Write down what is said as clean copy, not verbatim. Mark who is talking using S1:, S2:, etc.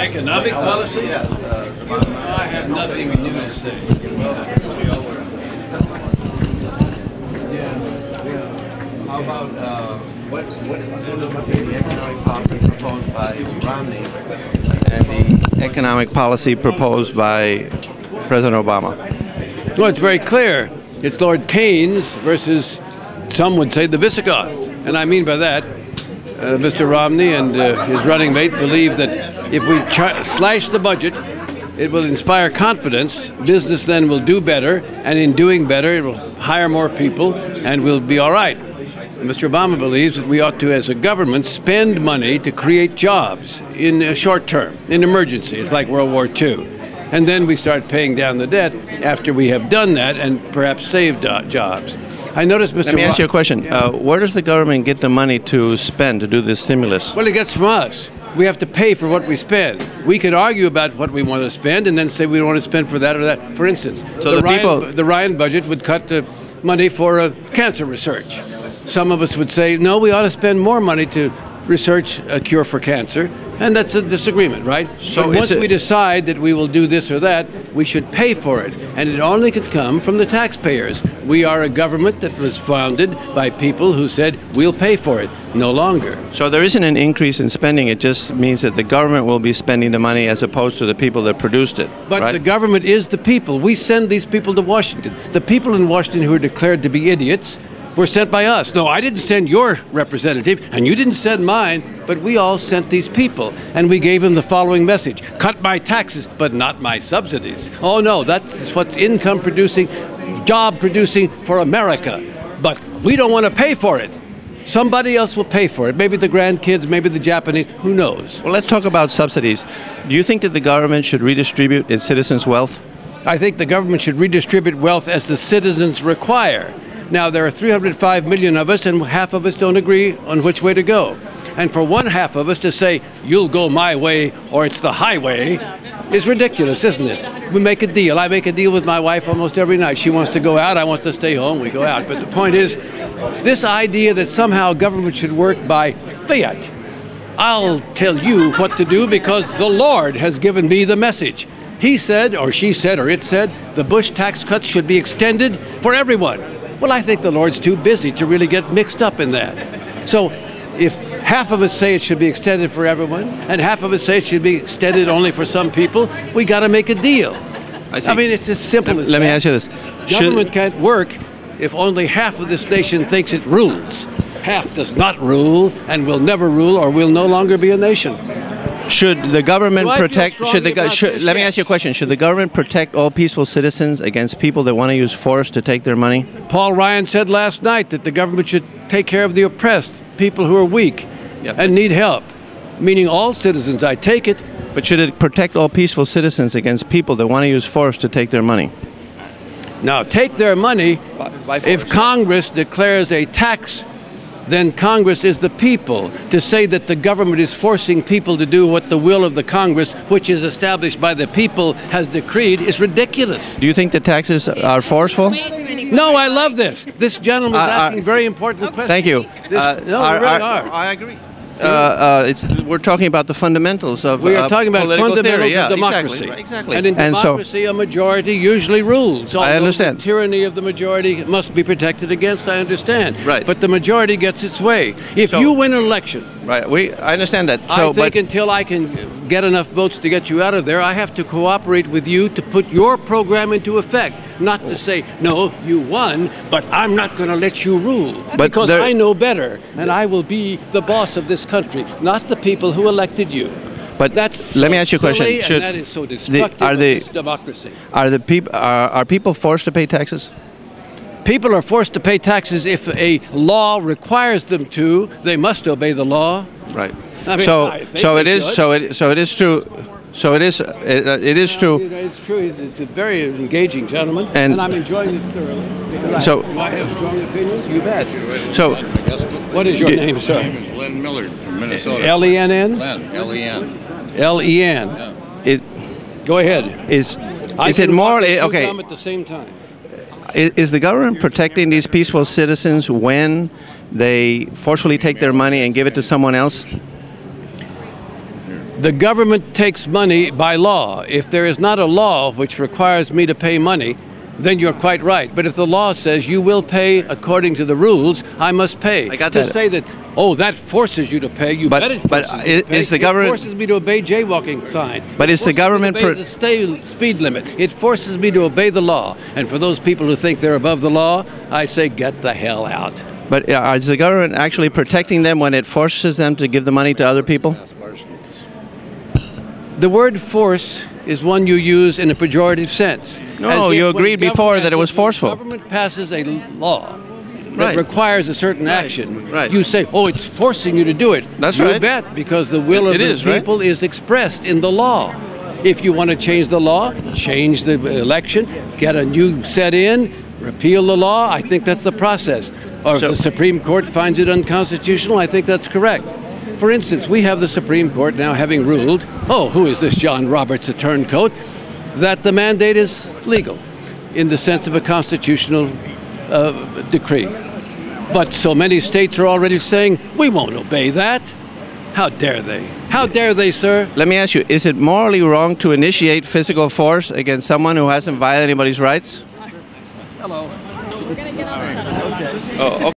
S1: Economic policy? Yes. I have nothing new to say.
S2: How about what is the economic policy proposed by Romney and the economic policy proposed by President Obama?
S1: Well, it's very clear. It's Lord Keynes versus, some would say, the Visigoths. And I mean by that, Mr. Romney and his running mate believe that if we slash the budget, it will inspire confidence. Business then will do better, and in doing better, it will hire more people, and we'll be all right. Mr. Obama believes that we ought to, as a government, spend money to create jobs in a short term, in emergency. It's like World War II. And then we start paying down the debt after we have done that and perhaps saved jobs. I noticed, Mr.
S2: Let me ask you a question. Where does the government get the money to spend to do this stimulus?
S1: Well, it gets from us. We have to pay for what we spend. We could argue about what we want to spend and then say we want to spend for that or that. For instance,
S2: so
S1: the Ryan budget would cut the money for cancer research. Some of us would say, no, we ought to spend more money to research a cure for cancer. And that's a disagreement, right? So once we decide that we will do this or that, we should pay for it. And it only could come from the taxpayers. We are a government that was founded by people who said, we'll pay for it. No longer.
S2: So there isn't an increase in spending. It just means that the government will be spending the money as opposed to the people that produced it.
S1: But
S2: right?
S1: The government is the people. We send these people to Washington. The people in Washington who are declared to be idiots were sent by us. No, I didn't send your representative, and you didn't send mine, but we all sent these people, and we gave them the following message: cut my taxes, but not my subsidies. Oh no, that's what's income producing, job producing for America, but we don't want to pay for it. Somebody else will pay for it. Maybe the grandkids, maybe the Japanese, who knows?
S2: Well, let's talk about subsidies. Do you think that the government should redistribute its citizens' wealth?
S1: I think the government should redistribute wealth as the citizens require. Now, there are 305 million of us, and half of us don't agree on which way to go. And for one half of us to say, you'll go my way or it's the highway, is ridiculous, isn't it? We make a deal. I make a deal with my wife almost every night. She wants to go out, I want to stay home, we go out. But the point is, this idea that somehow government should work by fiat. I'll tell you what to do because the Lord has given me the message. He said, or she said, or it said, the Bush tax cuts should be extended for everyone. Well, I think the Lord's too busy to really get mixed up in that. So if half of us say it should be extended for everyone and half of us say it should be extended only for some people, we got to make a deal. I mean, it's as simple as that.
S2: Let me ask you this.
S1: Government can't work if only half of this nation thinks it rules. Half does not rule and will never rule or will no longer be a nation.
S2: Should the government protect? Let me ask you a question. Should the government protect all peaceful citizens against people that want to use force to take their money?
S1: Paul Ryan said last night that the government should take care of the oppressed, people who are weak and need help, meaning all citizens. I take it.
S2: But should it protect all peaceful citizens against people that want to use force to take their money?
S1: Now, take their money. If Congress declares a tax, then Congress is the people. To say that the government is forcing people to do what the will of the Congress, which is established by the people, has decreed, is ridiculous.
S2: Do you think the taxes are forceful?
S1: No, I love this. This gentleman is asking very important questions.
S2: Thank you.
S1: No, we really are.
S2: I agree. We're talking about the fundamentals of
S1: we are talking about fundamentals of democracy.
S2: Exactly.
S1: And in democracy, a majority usually rules.
S2: I understand.
S1: The tyranny of the majority must be protected against, I understand.
S2: Right.
S1: But the majority gets its way. If you win an election,
S2: right, I understand that.
S1: I think until I can get enough votes to get you out of there, I have to cooperate with you to put your program into effect. Not to say, no, you won, but I'm not going to let you rule. Because I know better, and I will be the boss of this country, not the people who elected you.
S2: But
S1: that's
S2: let me ask you a question.
S1: And that is so destructive of this democracy.
S2: Are people forced to pay taxes?
S1: People are forced to pay taxes if a law requires them to. They must obey the law.
S2: Right.
S1: I mean,
S2: so it is true. So it is true.
S1: It's true. It's a very engaging gentleman, and I'm enjoying this thoroughly.
S2: So
S1: I have strong opinions. You bet.
S2: So,
S1: what is your name, sir?
S3: My name is Len Millard from Minnesota.
S1: L-E-N-N?
S3: Len, L-E-N.
S1: L-E-N.
S2: Yeah.
S1: Go ahead.
S2: Is it more okay?
S1: At the same time.
S2: Is the government protecting these peaceful citizens when they forcefully take their money and give it to someone else?
S1: The government takes money by law. If there is not a law which requires me to pay money, then you're quite right. But if the law says you will pay according to the rules, I must pay.
S2: I got
S1: to
S2: that.
S1: say that, oh, that forces you to pay, you bet it forces you to pay.
S2: Is the government...
S1: It forces me to obey jaywalking sign.
S2: But is the government...
S1: obey the speed limit. It forces me to obey the law. And for those people who think they're above the law, I say, get the hell out.
S2: But is the government actually protecting them when it forces them to give the money to other people?
S1: The word force is one you use in a pejorative sense.
S2: No, you agreed before that it was forceful.
S1: When the government passes a law that requires a certain action,
S2: Right.
S1: you say, oh, it's forcing you to do it.
S2: That's
S1: you
S2: right.
S1: bet, because the will of the people is expressed in the law. If you want to change the law, change the election, get a new set in, repeal the law, I think that's the process. Or if the Supreme Court finds it unconstitutional, I think that's correct. For instance, we have the Supreme Court now having ruled, oh, who is this John Roberts, a turncoat, that the mandate is legal in the sense of a constitutional decree. But so many states are already saying, we won't obey that. How dare they? How dare they, sir?
S2: Let me ask you, is it morally wrong to initiate physical force against someone who hasn't violated anybody's rights?
S1: Hello.
S4: We're going to get on.
S2: Oh, okay.